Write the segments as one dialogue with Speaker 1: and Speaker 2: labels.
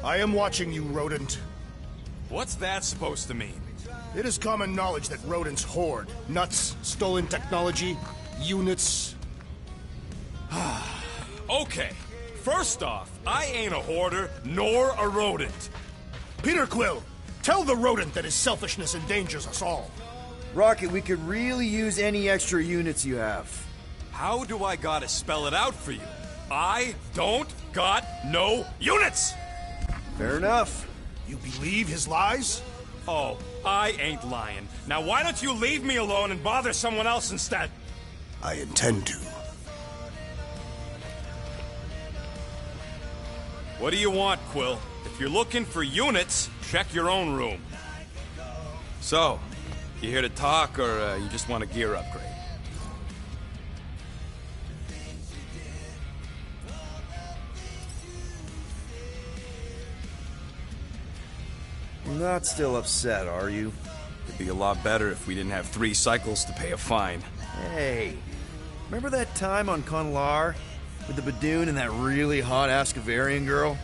Speaker 1: I am watching you, rodent.
Speaker 2: What's that supposed to mean?
Speaker 1: It is common knowledge that rodents hoard nuts, stolen technology, units.
Speaker 2: Okay, first off, I ain't a hoarder nor a rodent.
Speaker 1: Peter Quill, tell the rodent that his selfishness endangers us all.
Speaker 3: Rocket, we could really use any extra units you have.
Speaker 2: How do I gotta spell it out for you? I don't got no units!
Speaker 3: Fair enough.
Speaker 1: You believe his lies?
Speaker 2: Oh, I ain't lying. Now why don't you leave me alone and bother someone else instead?
Speaker 1: I intend to.
Speaker 2: What do you want, Quill? If you're looking for units, check your own room. So, you here to talk, or you just want a gear upgrade?
Speaker 3: You're not still upset, are you?
Speaker 2: It'd be a lot better if we didn't have 3 cycles to pay a fine.
Speaker 3: Hey, remember that time on Conlar? With the Badoon and that really hot Ascavarian girl?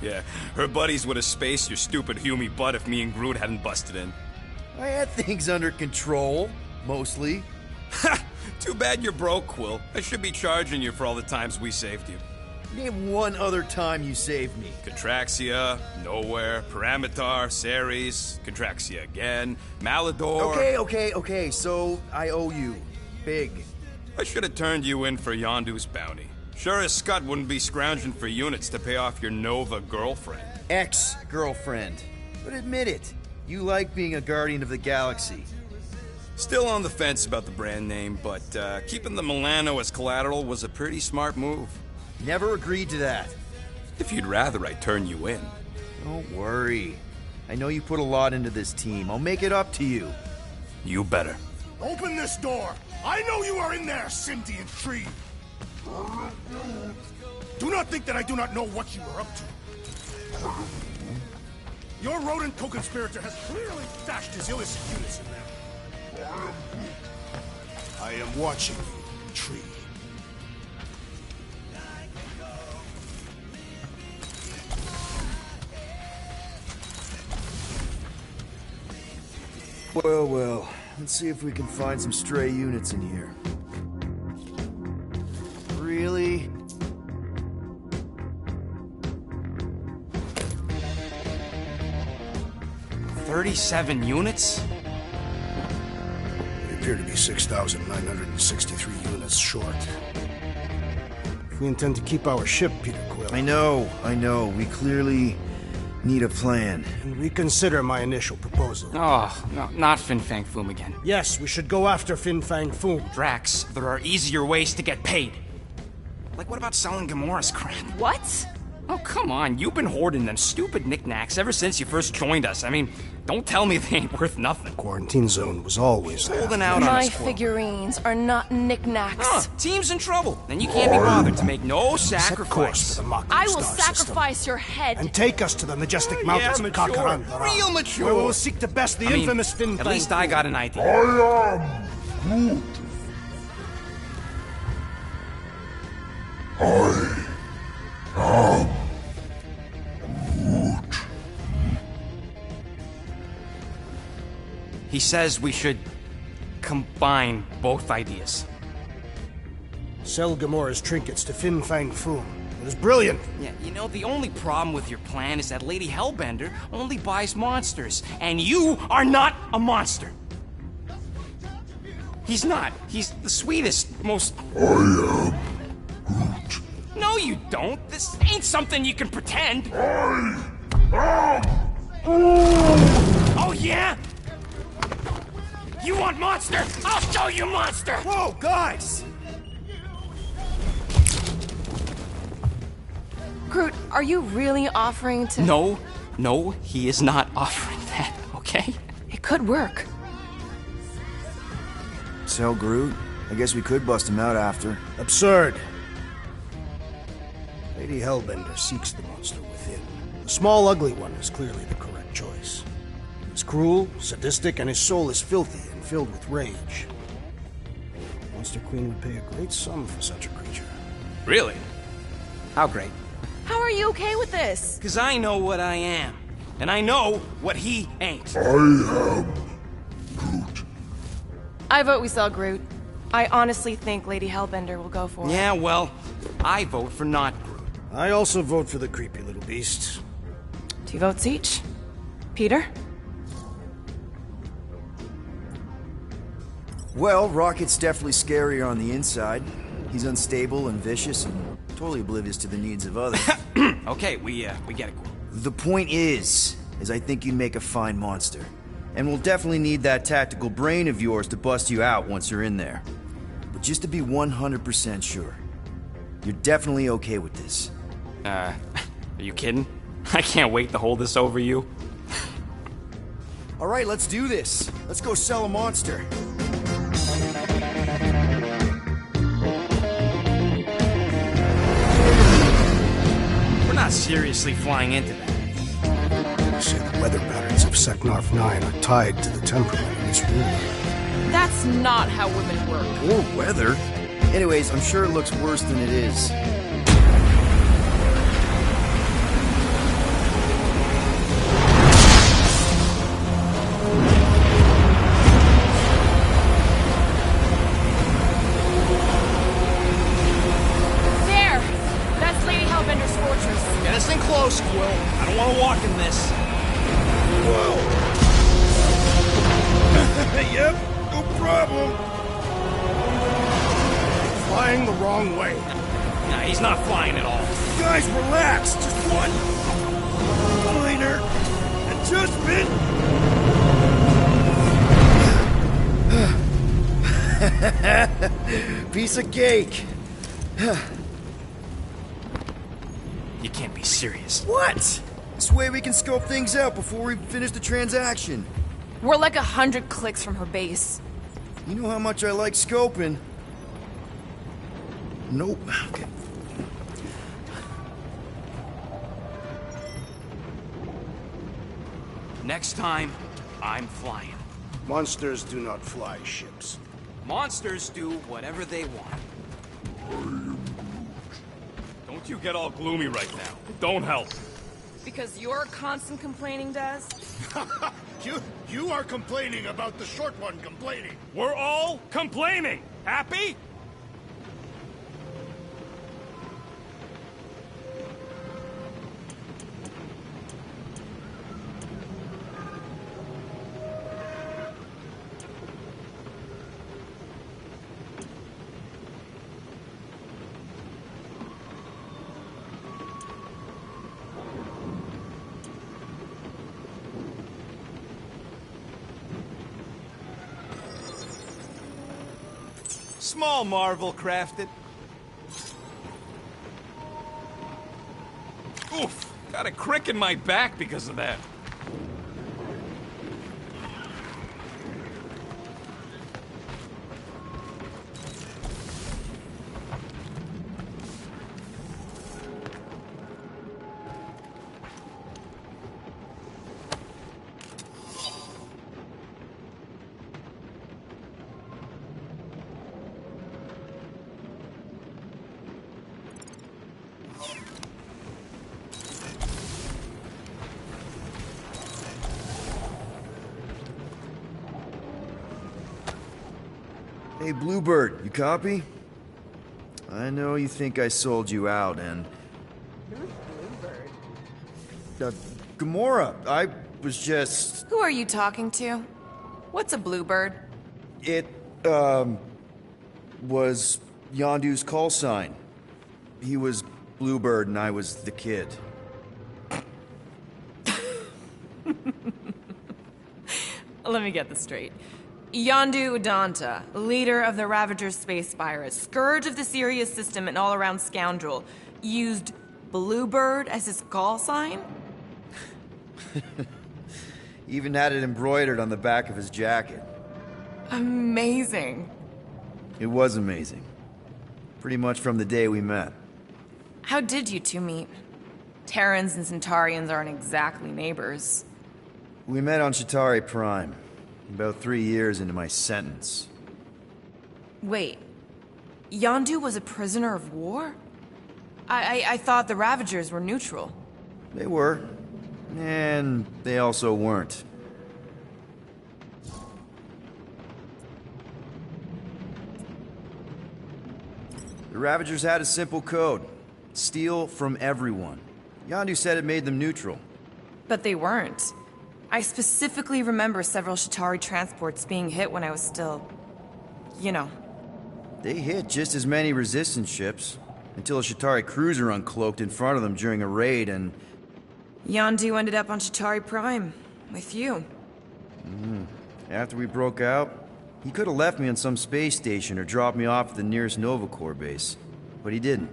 Speaker 2: Yeah, her buddies would have spaced your stupid Humy butt if me and Groot hadn't busted in.
Speaker 3: I had things under control, mostly.
Speaker 2: Ha! Too bad you're broke, Quill. I should be charging you for all the times we saved you.
Speaker 3: Name one other time you saved me.
Speaker 2: Contraxia, Nowhere, Paramitar, Ceres, Contraxia again, Malador...
Speaker 3: Okay, so I owe you. Big.
Speaker 2: I should have turned you in for Yondu's bounty. Sure as Scott wouldn't be scrounging for units to pay off your Nova girlfriend.
Speaker 3: Ex-girlfriend. But admit it, you like being a Guardian of the Galaxy.
Speaker 2: Still on the fence about the brand name, but keeping the Milano as collateral was a pretty smart move.
Speaker 3: Never agreed to that.
Speaker 2: If you'd rather, I'd turn you in.
Speaker 3: Don't worry. I know you put a lot into this team. I'll make it up to you.
Speaker 2: You better.
Speaker 1: Open this door! I know you are in there, sentient tree! Do not think that I do not know what you are up to. Your rodent co-conspirator has clearly stashed his illicit units in there. I am watching you, tree.
Speaker 3: Well, let's see if we can find some stray units in here. Really?
Speaker 2: $37 units?
Speaker 1: We appear to be 6,963 units short. If we intend to keep our ship, Peter Quill...
Speaker 3: I know. We clearly need a plan.
Speaker 1: And reconsider my initial proposal.
Speaker 4: Oh, no, not Fin Fang Foom again.
Speaker 1: Yes, we should go after Fin Fang Foom.
Speaker 4: Drax, there are easier ways to get paid. Like, what about selling Gamora's crap?
Speaker 5: What?
Speaker 4: Oh, come on. You've been hoarding them stupid knickknacks ever since you first joined us. I mean, don't tell me they ain't worth nothing.
Speaker 1: Quarantine zone was always there.
Speaker 4: Holding out on
Speaker 5: My
Speaker 4: us, Quill.
Speaker 5: figurines are not knickknacks.
Speaker 4: Team's in trouble. Then you can't be bothered to make no
Speaker 1: Set course
Speaker 4: sacrifice.
Speaker 1: for the Mako
Speaker 5: I will
Speaker 1: star
Speaker 5: sacrifice
Speaker 1: system,
Speaker 5: your head.
Speaker 1: and take us to the majestic mountains of
Speaker 2: mature.
Speaker 1: Kakarandara,
Speaker 2: Real mature.
Speaker 1: where we will seek to best the infamous Fin
Speaker 4: At
Speaker 1: Fang
Speaker 4: least I
Speaker 1: Foom.
Speaker 4: got an idea. He says we should combine both ideas.
Speaker 1: Sell Gamora's trinkets to Fin Fang Foom. It is brilliant.
Speaker 4: Yeah, you know, the only problem with your plan is that Lady Hellbender only buys monsters, and you are not a monster. He's not. He's the sweetest, most... I am Groot. No, you don't. This ain't something you can pretend. Oh, yeah? You want monster? I'll show you monster!
Speaker 3: Whoa, guys!
Speaker 5: Groot, are you really offering to...
Speaker 4: No, he is not offering that, okay?
Speaker 5: It could work.
Speaker 3: Sell Groot? I guess we could bust him out after.
Speaker 1: Absurd. Lady Hellbender seeks the monster within. The small, ugly one is clearly the correct choice. He's cruel, sadistic, and his soul is filthy and filled with rage. Monster Queen would pay a great sum for such a creature.
Speaker 4: Really? How great?
Speaker 5: How are you okay with this?
Speaker 4: Because I know what I am. And I know what he ain't.
Speaker 5: I vote we sell Groot. I honestly think Lady Hellbender will go for it.
Speaker 4: Yeah, well, I vote for not Groot.
Speaker 1: I also vote for the creepy little beast.
Speaker 5: 2 votes each. Peter?
Speaker 3: Well, Rocket's definitely scarier on the inside. He's unstable and vicious and totally oblivious to the needs of others.
Speaker 4: Okay, we get it, Quill.
Speaker 3: The point is I think you'd make a fine monster. And we'll definitely need that tactical brain of yours to bust you out once you're in there. But just to be 100% sure, you're definitely okay with this.
Speaker 4: Are you kidding? I can't wait to hold this over you.
Speaker 3: All right, let's do this. Let's go sell a monster.
Speaker 4: We're not seriously flying into that.
Speaker 1: They say the weather patterns of Seknarf 9 are tied to the temperament of its ruler.
Speaker 5: That's not how women work.
Speaker 3: Or weather. Anyways, I'm sure it looks worse than it is.
Speaker 5: There! That's Lady Hellbender's fortress.
Speaker 4: Get us in close, Quill. I don't want to walk in this.
Speaker 1: Yep, no problem. Flying the wrong way.
Speaker 4: Nah, he's not flying at all.
Speaker 1: Guys, relax. Just one minor adjustment.
Speaker 3: Piece of cake.
Speaker 4: You can't be serious.
Speaker 3: What? This way we can scope things out before we finish the transaction.
Speaker 5: We're like 100 clicks from her base.
Speaker 3: You know how much I like scoping. Nope. Okay.
Speaker 4: Next time, I'm flying.
Speaker 1: Monsters do not fly ships.
Speaker 4: Monsters do whatever they want.
Speaker 2: Don't you get all gloomy right now. It don't help.
Speaker 5: Because you're constant complaining, Des?
Speaker 1: You are complaining about the short one complaining.
Speaker 2: We're all complaining. Happy?
Speaker 4: Small marvel crafted.
Speaker 2: Oof. Got a crick in my back because of that.
Speaker 3: Hey, Bluebird, you copy? I know you think I sold you out, and...
Speaker 5: Who's Bluebird?
Speaker 3: Gamora, I was just...
Speaker 5: Who are you talking to? What's a bluebird?
Speaker 3: It, was Yondu's call sign. He was Bluebird and I was the kid.
Speaker 5: Let me get this straight. Yondu Udonta, leader of the Ravager space virus, scourge of the Sirius system and all-around scoundrel, used Bluebird as his call sign?
Speaker 3: Even had it embroidered on the back of his jacket.
Speaker 5: Amazing.
Speaker 3: It was amazing. Pretty much from the day we met.
Speaker 5: How did you two meet? Terrans and Centaurians aren't exactly neighbors.
Speaker 3: We met on Chitauri Prime, about 3 years into my sentence.
Speaker 5: Wait, Yondu was a prisoner of war? I thought the Ravagers were neutral.
Speaker 3: They were. And they also weren't. The Ravagers had a simple code. Steal from everyone. Yondu said it made them neutral.
Speaker 5: But they weren't. I specifically remember several Chitauri transports being hit when I was still... you know.
Speaker 3: They hit just as many resistance ships, until a Chitauri cruiser uncloaked in front of them during a raid and...
Speaker 5: Yondu ended up on Chitauri Prime, with you.
Speaker 3: After we broke out, he could have left me on some space station or dropped me off at the nearest Nova Corps base. But he didn't.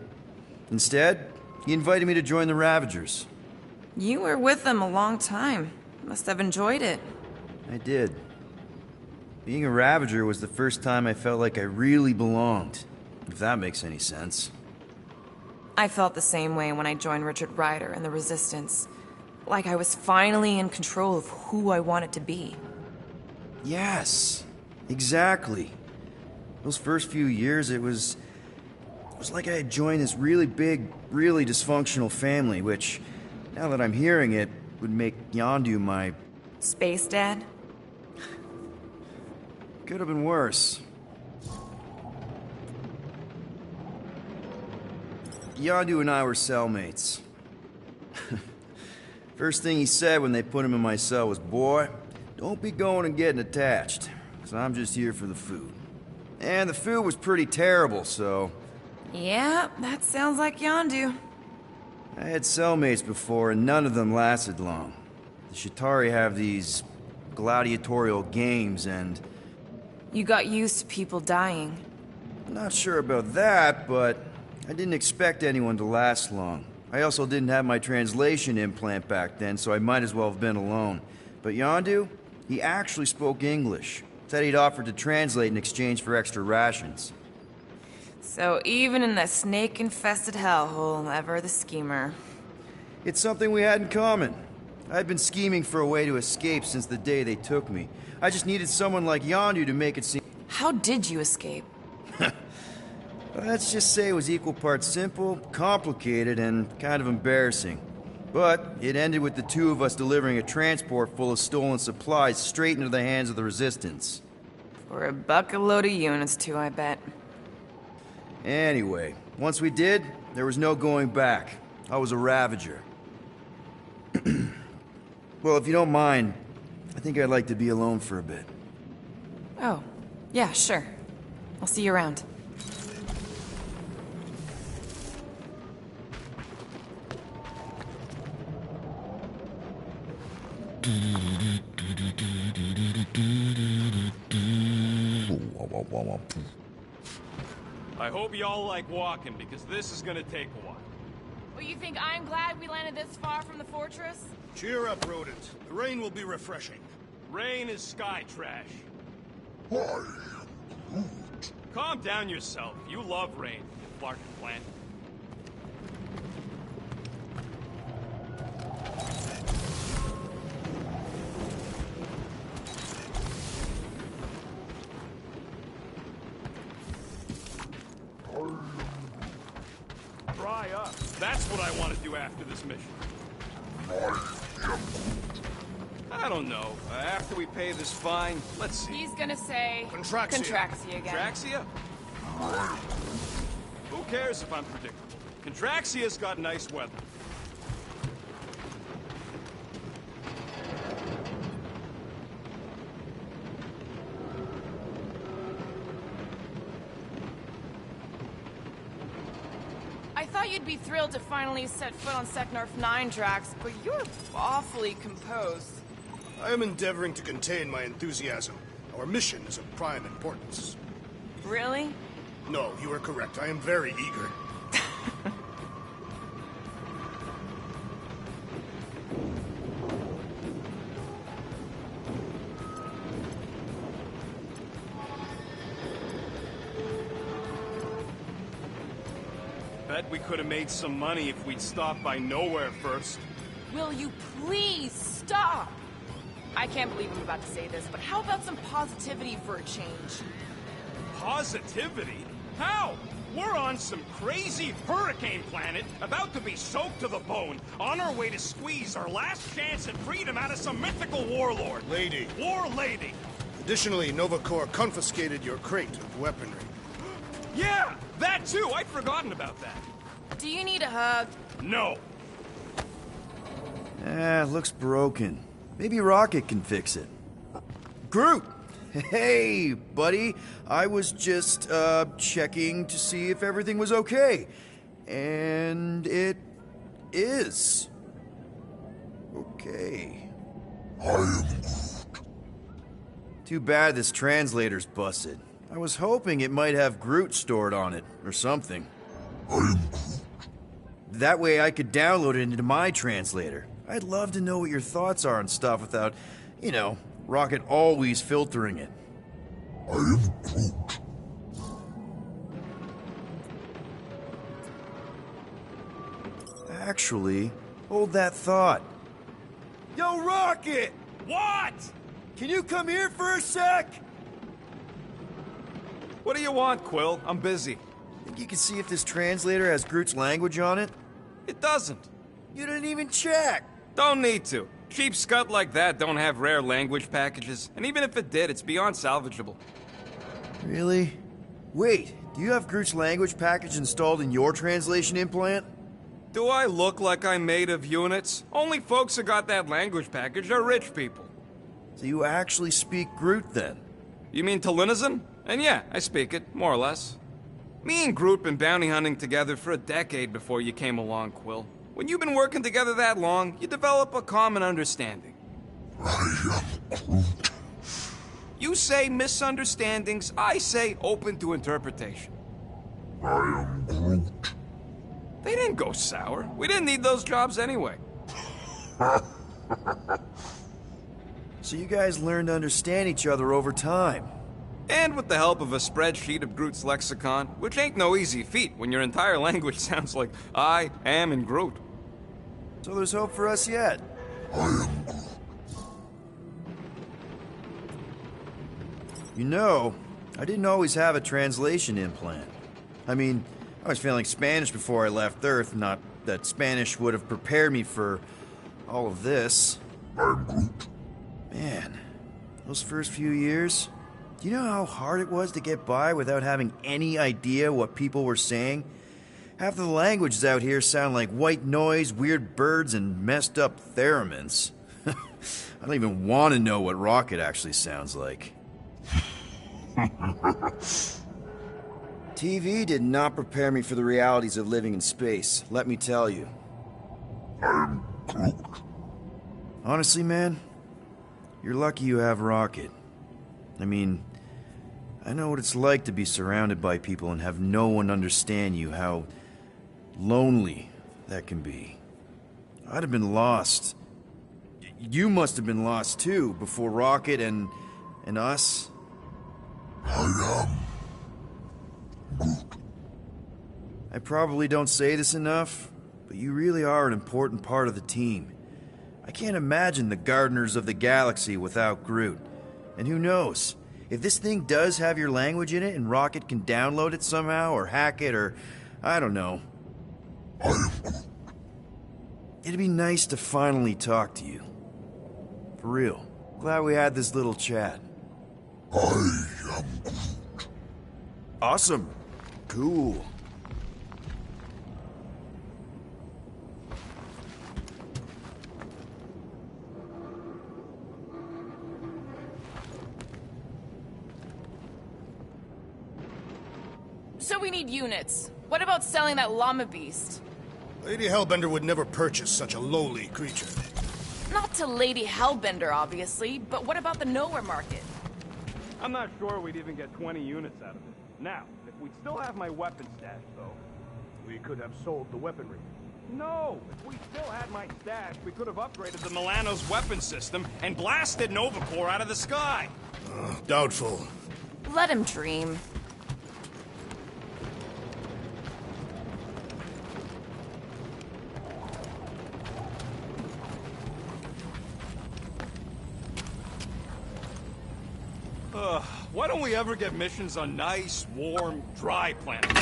Speaker 3: Instead, he invited me to join the Ravagers.
Speaker 5: You were with them a long time. Must have enjoyed it.
Speaker 3: I did. Being a Ravager was the first time I felt like I really belonged, if that makes any sense.
Speaker 5: I felt the same way when I joined Richard Ryder and the Resistance. Like I was finally in control of who I wanted to be.
Speaker 3: Yes, exactly. Those first few years, it was like I had joined this really big, really dysfunctional family, which, now that I'm hearing it, would make Yondu my...
Speaker 5: Space Dad?
Speaker 3: Could have been worse. Yondu and I were cellmates. First thing he said when they put him in my cell was, "Boy, don't be going and getting attached, because I'm just here for the food." And the food was pretty terrible, so...
Speaker 5: Yeah, that sounds like Yondu.
Speaker 3: I had cellmates before, and none of them lasted long. The Chitauri have these gladiatorial games, and...
Speaker 5: You got used to people dying.
Speaker 3: I'm not sure about that, but I didn't expect anyone to last long. I also didn't have my translation implant back then, so I might as well have been alone. But Yondu, he actually spoke English. Said he'd offered to translate in exchange for extra rations.
Speaker 5: So even in that snake-infested hellhole, ever the schemer.
Speaker 3: It's something we had in common. I'd been scheming for a way to escape since the day they took me. I just needed someone like Yondu to make it seem...
Speaker 5: How did you escape?
Speaker 3: Let's just say it was equal parts simple, complicated, and kind of embarrassing. But it ended with the two of us delivering a transport full of stolen supplies straight into the hands of the Resistance.
Speaker 5: For a bucket load of units, too, I bet.
Speaker 3: Anyway, once we did, there was no going back. I was a Ravager. Well, if you don't mind, I think I'd like to be alone for a bit.
Speaker 5: Oh, yeah, sure. I'll see you around.
Speaker 2: I hope y'all like walking, because this is gonna take a while.
Speaker 5: Well, you think I'm glad we landed this far from the fortress?
Speaker 1: Cheer up, rodent. The rain will be refreshing.
Speaker 2: Rain is sky trash. Calm down yourself. You love rain, you Clark plant. Dry up. That's what I want to do after this mission. I don't know. After we pay this fine, let's see.
Speaker 5: He's gonna say...
Speaker 1: Contraxia.
Speaker 5: Contraxia again.
Speaker 2: Contraxia? Who cares if I'm predictable? Contraxia's got nice weather.
Speaker 5: I thought you'd be thrilled to finally set foot on Seknarf 9, Drax, but you're awfully composed.
Speaker 1: I am endeavoring to contain my enthusiasm. Our mission is of prime importance.
Speaker 5: Really?
Speaker 1: No, you are correct. I am very eager.
Speaker 2: Bet we could have made some money if we'd stopped by Nowhere first.
Speaker 5: Will you please stop? I can't believe I'm about to say this, but how about some positivity for a change?
Speaker 2: Positivity? How?
Speaker 4: We're on some crazy hurricane planet, about to be soaked to the bone, on our way to squeeze our last chance at freedom out of some mythical warlord.
Speaker 1: Lady.
Speaker 4: War lady.
Speaker 1: Additionally, Nova Corps confiscated your crate of weaponry.
Speaker 4: Yeah, that too. I'd forgotten about that.
Speaker 5: Do you need a hug?
Speaker 4: No.
Speaker 3: Looks broken. Maybe Rocket can fix it. Groot! Hey, buddy. I was just, checking to see if everything was okay. And it is. Okay.
Speaker 6: I am
Speaker 3: Too bad this translator's busted. I was hoping it might have Groot stored on it, or something. That way I could download it into my translator. I'd love to know what your thoughts are on stuff without, you know, Rocket always filtering it.
Speaker 6: I am Groot.
Speaker 3: Actually, hold that thought. Yo, Rocket!
Speaker 4: What?
Speaker 3: Can you come here for a sec?
Speaker 2: What do you want, Quill? I'm busy.
Speaker 3: Think you can see if this translator has Groot's language on it?
Speaker 2: It doesn't.
Speaker 3: You didn't even check!
Speaker 2: Don't need to. Cheap scut like that don't have rare language packages, and even if it did, it's beyond salvageable.
Speaker 3: Really? Wait, do you have Groot's language package installed in your translation implant?
Speaker 2: Do I look like I'm made of units? Only folks who got that language package are rich people.
Speaker 3: So you actually speak Groot then?
Speaker 2: You mean Talinisan? And yeah, I speak it, more or less. Me and Groot been bounty hunting together for a decade before you came along, Quill. When you've been working together that long, you develop a common understanding.
Speaker 6: I am Groot.
Speaker 2: You say misunderstandings, I say open to interpretation.
Speaker 6: I am Groot.
Speaker 2: They didn't go sour. We didn't need those jobs anyway.
Speaker 3: So you guys learned to understand each other over time.
Speaker 2: And with the help of a spreadsheet of Groot's lexicon, which ain't no easy feat when your entire language sounds like I am in Groot.
Speaker 3: So there's hope for us yet.
Speaker 6: I am Groot.
Speaker 3: You know, I didn't always have a translation implant. I mean, I was failing Spanish before I left Earth, not that Spanish would have prepared me for all of this.
Speaker 6: I'm Groot.
Speaker 3: Man, those first few years, do you know how hard it was to get by without having any idea what people were saying? Half of the languages out here sound like white noise, weird birds, and messed up theremins. I don't even want to know what Rocket actually sounds like. TV did not prepare me for the realities of living in space, let me tell you.
Speaker 6: I'm Groot.
Speaker 3: Honestly, man, you're lucky you have Rocket. I mean, I know what it's like to be surrounded by people and have no one understand you, how lonely that can be. I'd have been lost. You must have been lost too, before Rocket and us.
Speaker 6: I am Groot.
Speaker 3: I probably don't say this enough, but you really are an important part of the team. I can't imagine the Gardeners of the Galaxy without Groot. And who knows? If this thing does have your language in it and Rocket can download it somehow or hack it or I don't know.
Speaker 6: I am Groot.
Speaker 3: It'd be nice to finally talk to you. For real. Glad we had this little chat.
Speaker 6: I am Groot.
Speaker 3: Awesome. Cool.
Speaker 5: So we need units. What about selling that llama beast?
Speaker 1: Lady Hellbender would never purchase such a lowly creature.
Speaker 5: Not to Lady Hellbender, obviously, but what about the nowhere market?
Speaker 4: I'm not sure we'd even get 20 units out of it. Now, if we'd still have my weapon stash, though.
Speaker 1: We could have sold the weaponry.
Speaker 4: No! If we still had my stash, we could have upgraded the Milano's weapon system and blasted Nova Corps out of the sky!
Speaker 1: Doubtful.
Speaker 5: Let him dream.
Speaker 4: Why don't we ever get missions on nice, warm, dry planets?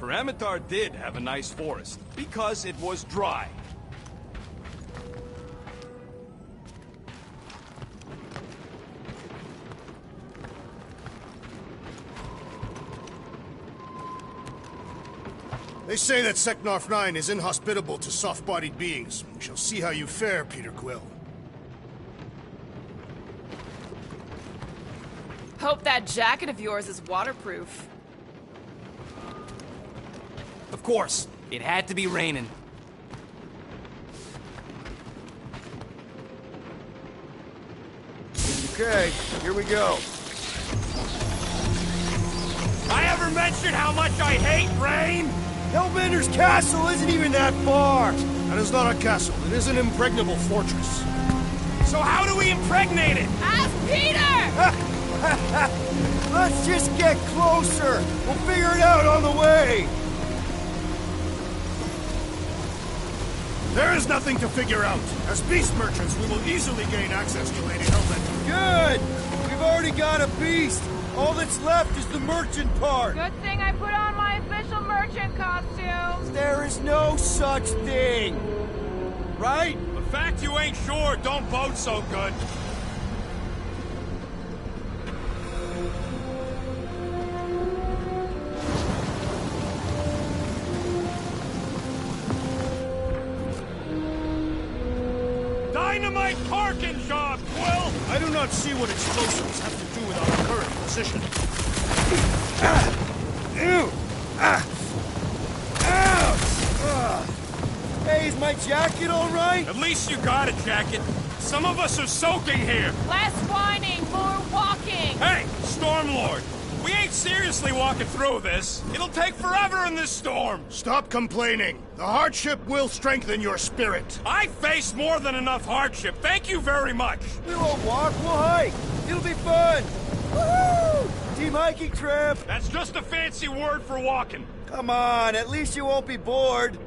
Speaker 4: Paramitar did have a nice forest, because it was dry.
Speaker 1: They say that Seknarf 9 is inhospitable to soft-bodied beings. We shall see how you fare, Peter Quill.
Speaker 5: Hope that jacket of yours is waterproof.
Speaker 2: Of course, it had to be raining.
Speaker 3: Okay, here we go.
Speaker 4: I ever mentioned how much I hate rain?
Speaker 3: Hellbender's castle isn't even that far!
Speaker 1: That is not a castle. It is an impregnable fortress.
Speaker 4: So how do we impregnate it?
Speaker 5: Ask Peter!
Speaker 3: Let's just get closer! We'll figure it out on the way!
Speaker 1: There is nothing to figure out. As beast merchants, we will easily gain access to Lady Hellbender.
Speaker 3: Good! We've already got a beast! All that's left is the merchant part!
Speaker 5: Good thing I put on my official merchant costume.
Speaker 3: There is no such thing! Right?
Speaker 4: The fact you ain't sure don't bode so good. Dynamite parking job, Quill!
Speaker 1: I do not see what explosives have to do with our current position.
Speaker 3: Hey, is my jacket all right?
Speaker 4: At least you got a jacket. Some of us are soaking here.
Speaker 5: Less whining, more walking.
Speaker 4: Hey, Stormlord! We ain't seriously walking through this. It'll take forever in this storm.
Speaker 1: Stop complaining. The hardship will strengthen your spirit.
Speaker 4: I faced more than enough hardship. Thank you very much.
Speaker 3: We won't walk, we'll hike! It'll be fun! Woohoo! Team hiking trip!
Speaker 4: That's just a fancy word for walking.
Speaker 3: Come on, at least you won't be bored.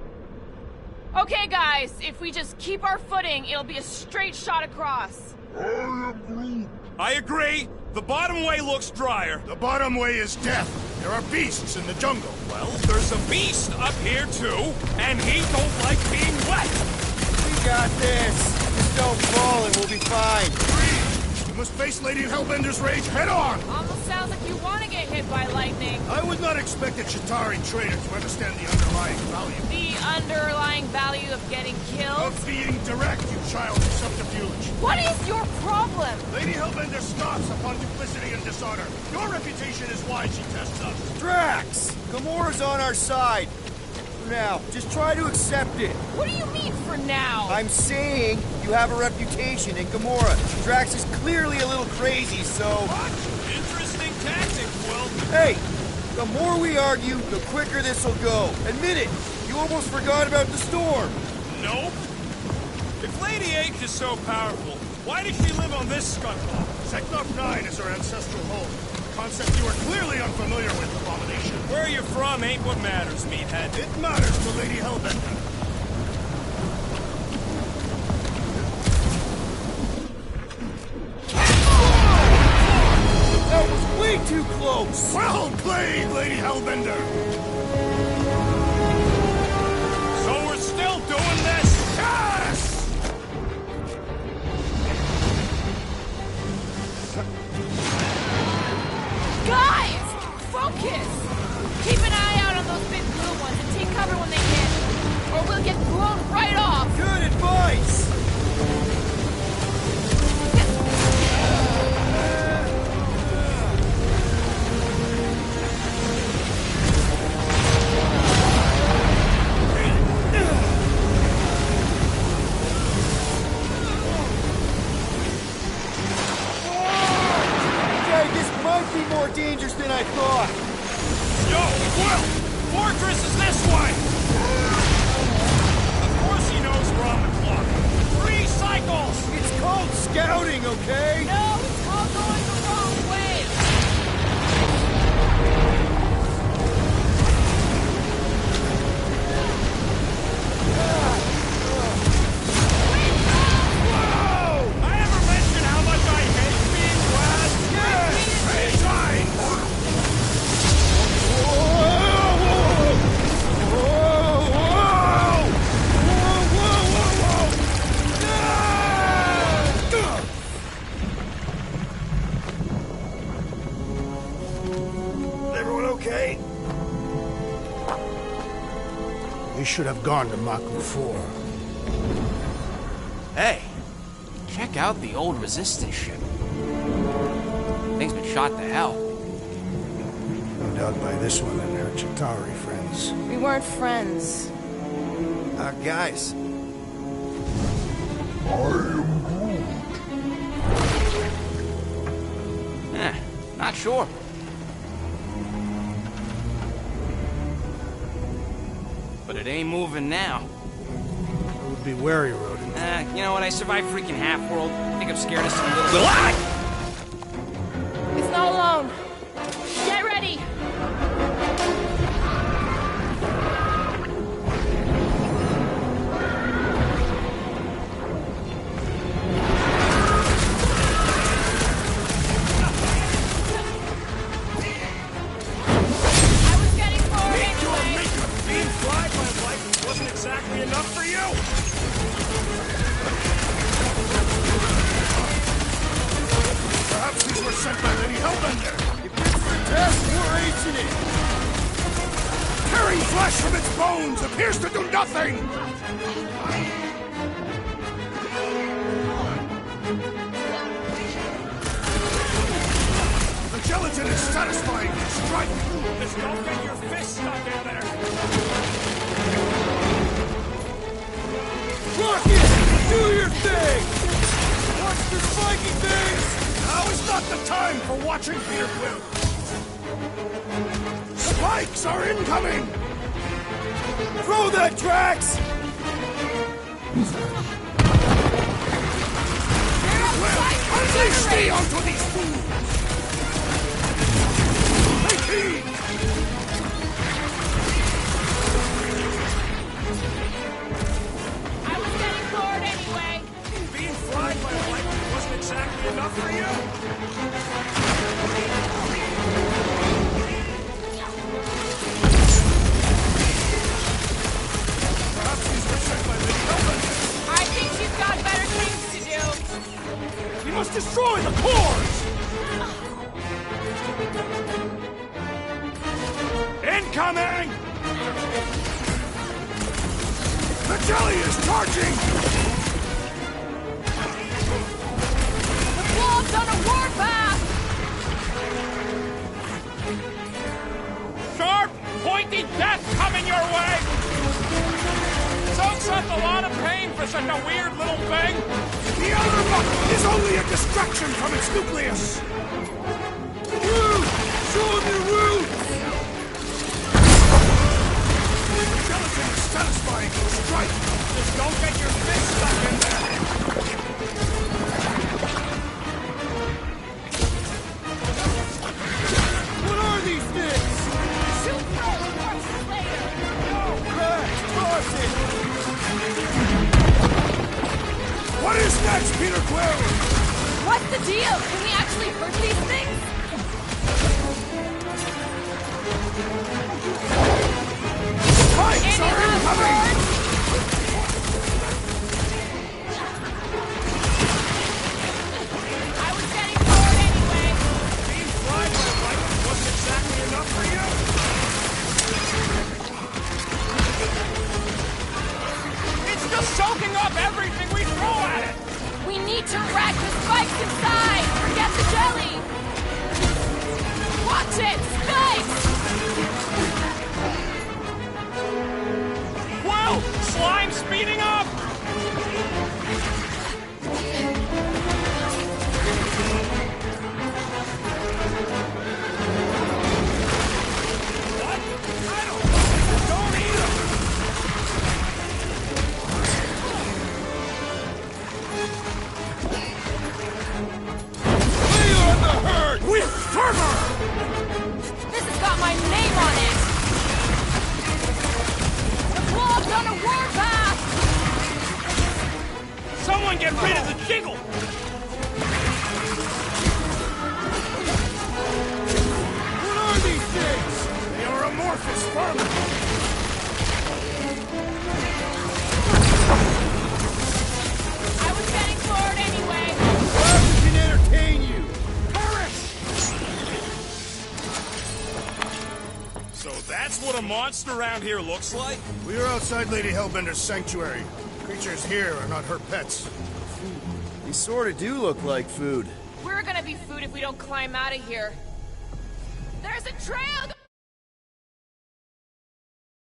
Speaker 5: Okay, guys, if we just keep our footing, it'll be a straight shot across.
Speaker 4: I agree. The bottom way looks drier.
Speaker 1: The bottom way is death. There are beasts in the jungle.
Speaker 4: Well, there's a beast up here too, and he don't like being wet.
Speaker 3: We got this. Just don't fall and we'll be fine.
Speaker 1: You must face Lady Hellbender's rage head-on!
Speaker 5: Almost sounds like you want to get hit by lightning.
Speaker 1: I would not expect a Chitauri trader to understand the underlying value.
Speaker 5: The underlying value of getting killed?
Speaker 1: Of being direct, you child of subterfuge.
Speaker 5: What is your problem?
Speaker 1: Lady Hellbender scoffs upon duplicity and dishonor. Your reputation is why she tests us.
Speaker 3: Drax! Gamora's on our side. For now, just try to accept it.
Speaker 5: What do you mean for now?
Speaker 3: I'm saying you have a reputation in Gamora. Drax is clearly a little crazy, so...
Speaker 4: What? Interesting tactic, Will.
Speaker 3: Hey! The more we argue, the quicker this'll go. Admit it! You almost forgot about the storm!
Speaker 4: Nope. If Lady H is so powerful, why does she live on this skunk hole?
Speaker 1: Seknarf 9 is her ancestral home. A concept you are clearly unfamiliar with, Abomination.
Speaker 4: Where you're from ain't what matters, meathead.
Speaker 1: It matters to Lady Hellbender.
Speaker 3: That was way too close!
Speaker 1: Well played, Lady Hellbender!
Speaker 4: So we're still doing this?
Speaker 1: Yes!
Speaker 5: Guys! Focus! Keep an eye out on those big blue ones and take cover when they hit. Or we'll get blown right off!
Speaker 3: Good advice! Okay, this might be more dangerous than I thought.
Speaker 4: Yo, Will! Fortress is this way! Of course he knows we're on the clock. 3 cycles!
Speaker 3: It's called scouting, okay?
Speaker 5: No, it's all going the wrong way!
Speaker 4: I ever mention how much I
Speaker 1: should have gone to Maku 4.
Speaker 7: Hey, check out the old Resistance ship. Thing's been shot to hell.
Speaker 1: No doubt by this one and her Chitauri friends.
Speaker 5: We weren't friends.
Speaker 3: Guys.
Speaker 7: Not sure. But it ain't moving now.
Speaker 1: I would be wary, Rodent.
Speaker 7: You know what? I survived freaking Half-World. I think I'm scared of some little...
Speaker 5: It's not alone. Get ready! I was getting forward anyway.
Speaker 4: Being fried by life wasn't exactly enough for you!
Speaker 1: Perhaps these were sent by Lady Hellbender. Tearing flesh from its bones appears to do nothing! The gelatin is satisfying. Strike!
Speaker 4: Just don't get your fist stuck in there!
Speaker 1: Rocket! Do your thing! Watch the spiky things! Now is not the time for watching Peter Quill! Spikes are incoming! Throw that, Drax! Unleash me onto these fools! Take heed!
Speaker 5: I was getting forward anyway.
Speaker 4: Being fried by life wasn't exactly enough for you?
Speaker 1: Perhaps these were sent by Lady Hellbender.
Speaker 5: I think she's got better things to do.
Speaker 1: We must destroy the cores! Incoming! The jelly is charging!
Speaker 5: The wolves on a warpath!
Speaker 4: Sharp, pointy death coming your way! Soaks up a lot of pain for such a weird little thing!
Speaker 1: The outer buck is only a distraction from its nucleus! Woo! Show them your roots! The gelatin is satisfying. Strike!
Speaker 4: Just don't get your fist stuck in there!
Speaker 1: What are these things?
Speaker 5: Shoot through the corpses later!
Speaker 1: Toss it! What is next, Peter Quill?
Speaker 5: What's the deal? Can we actually hurt these things?
Speaker 1: Spikes are incoming!
Speaker 5: I was getting forward anyway.
Speaker 4: Being fried by life wasn't exactly enough for you? It's just soaking up everything we throw at it!
Speaker 5: We need to wreck the spikes inside! Forget the jelly! Watch it! Spikes!
Speaker 4: Well, slime speeding up! What? I don't eat them!
Speaker 1: With fervor!
Speaker 5: This has got my name on it! The wolves on a warpath!
Speaker 4: Someone get rid of the jiggle!
Speaker 1: What are these things? They are amorphous vermin!
Speaker 5: I was getting forward anyway.
Speaker 1: Nothing can entertain you!
Speaker 4: So that's what a monster around here looks like?
Speaker 1: We are outside Lady Hellbender's sanctuary. Creatures here are not her pets.
Speaker 3: They sorta do look like food.
Speaker 5: We're gonna be food if we don't climb out of here. There's a trail!